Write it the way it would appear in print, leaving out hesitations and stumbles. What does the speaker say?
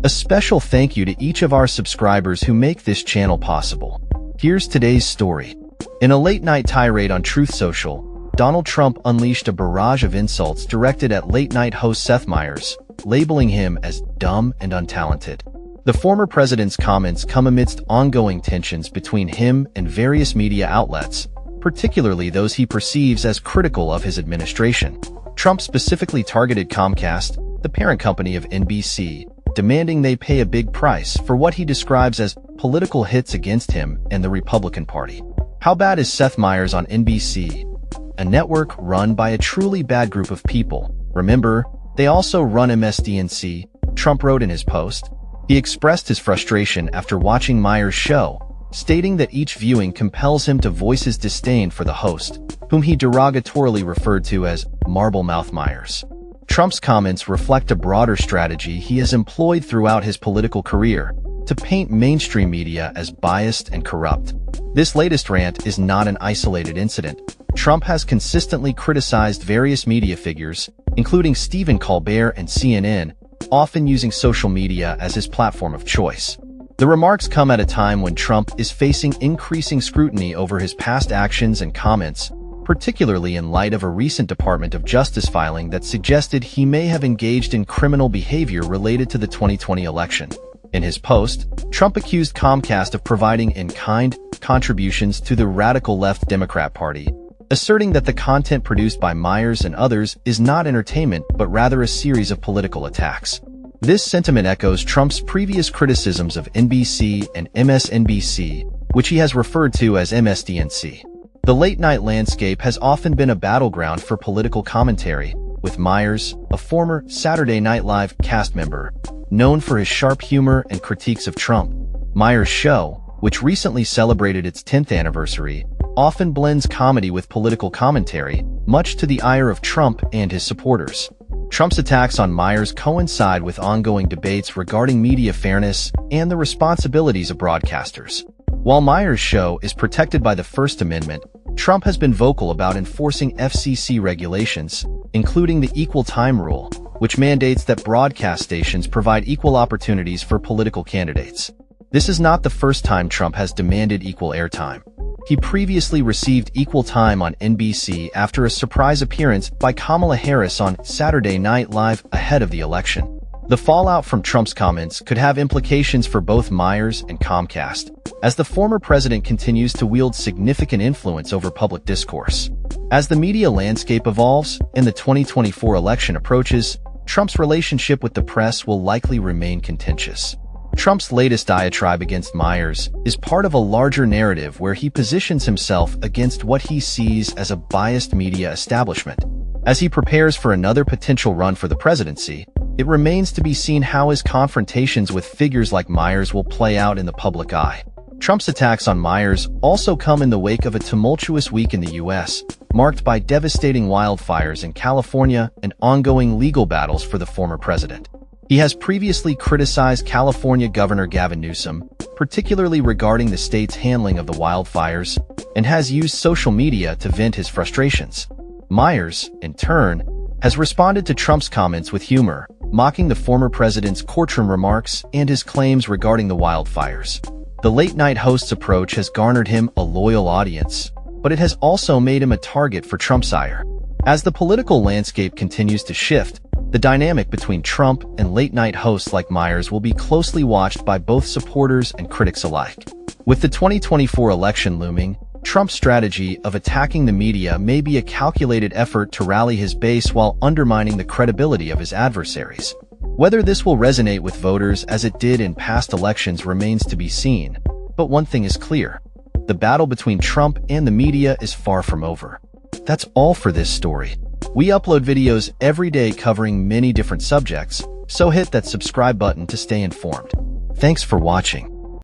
A special thank you to each of our subscribers who make this channel possible. Here's today's story. In a late-night tirade on Truth Social, Donald Trump unleashed a barrage of insults directed at late-night host Seth Meyers, labeling him as dumb and untalented. The former president's comments come amidst ongoing tensions between him and various media outlets, particularly those he perceives as critical of his administration. Trump specifically targeted Comcast, the parent company of NBC, demanding they pay a big price for what he describes as political hits against him and the Republican Party. How bad is Seth Meyers on NBC? A network run by a truly bad group of people. Remember, they also run MSDNC, Trump wrote in his post. He expressed his frustration after watching Meyers' show, stating that each viewing compels him to voice his disdain for the host, whom he derogatorily referred to as Marble Mouth Meyers. Trump's comments reflect a broader strategy he has employed throughout his political career to paint mainstream media as biased and corrupt. This latest rant is not an isolated incident. Trump has consistently criticized various media figures, including Stephen Colbert and CNN, often using social media as his platform of choice. The remarks come at a time when Trump is facing increasing scrutiny over his past actions and comments, particularly in light of a recent Department of Justice filing that suggested he may have engaged in criminal behavior related to the 2020 election. In his post, Trump accused Comcast of providing in-kind contributions to the radical left Democrat Party, asserting that the content produced by Meyers and others is not entertainment but rather a series of political attacks. This sentiment echoes Trump's previous criticisms of NBC and MSNBC, which he has referred to as MSDNC. The late-night landscape has often been a battleground for political commentary, with Meyers, a former Saturday Night Live cast member, known for his sharp humor and critiques of Trump. Meyers' show, which recently celebrated its 10th anniversary, often blends comedy with political commentary, much to the ire of Trump and his supporters. Trump's attacks on Meyers coincide with ongoing debates regarding media fairness and the responsibilities of broadcasters. While Meyers' show is protected by the First Amendment, Trump has been vocal about enforcing FCC regulations, including the equal time rule, which mandates that broadcast stations provide equal opportunities for political candidates. This is not the first time Trump has demanded equal airtime. He previously received equal time on NBC after a surprise appearance by Kamala Harris on Saturday Night Live ahead of the election. The fallout from Trump's comments could have implications for both Meyers and Comcast, as the former president continues to wield significant influence over public discourse. As the media landscape evolves and the 2024 election approaches, Trump's relationship with the press will likely remain contentious. Trump's latest diatribe against Meyers is part of a larger narrative where he positions himself against what he sees as a biased media establishment. As he prepares for another potential run for the presidency, it remains to be seen how his confrontations with figures like Meyers will play out in the public eye. Trump's attacks on Meyers also come in the wake of a tumultuous week in the U.S., marked by devastating wildfires in California and ongoing legal battles for the former president. He has previously criticized California Governor Gavin Newsom, particularly regarding the state's handling of the wildfires, and has used social media to vent his frustrations. Meyers, in turn, has responded to Trump's comments with humor, mocking the former president's courtroom remarks and his claims regarding the wildfires. The late-night host's approach has garnered him a loyal audience, but it has also made him a target for Trump's ire. As the political landscape continues to shift, the dynamic between Trump and late-night hosts like Meyers will be closely watched by both supporters and critics alike. With the 2024 election looming, Trump's strategy of attacking the media may be a calculated effort to rally his base while undermining the credibility of his adversaries. Whether this will resonate with voters as it did in past elections remains to be seen, but one thing is clear: the battle between Trump and the media is far from over. That's all for this story. We upload videos every day covering many different subjects, so hit that subscribe button to stay informed. Thanks for watching.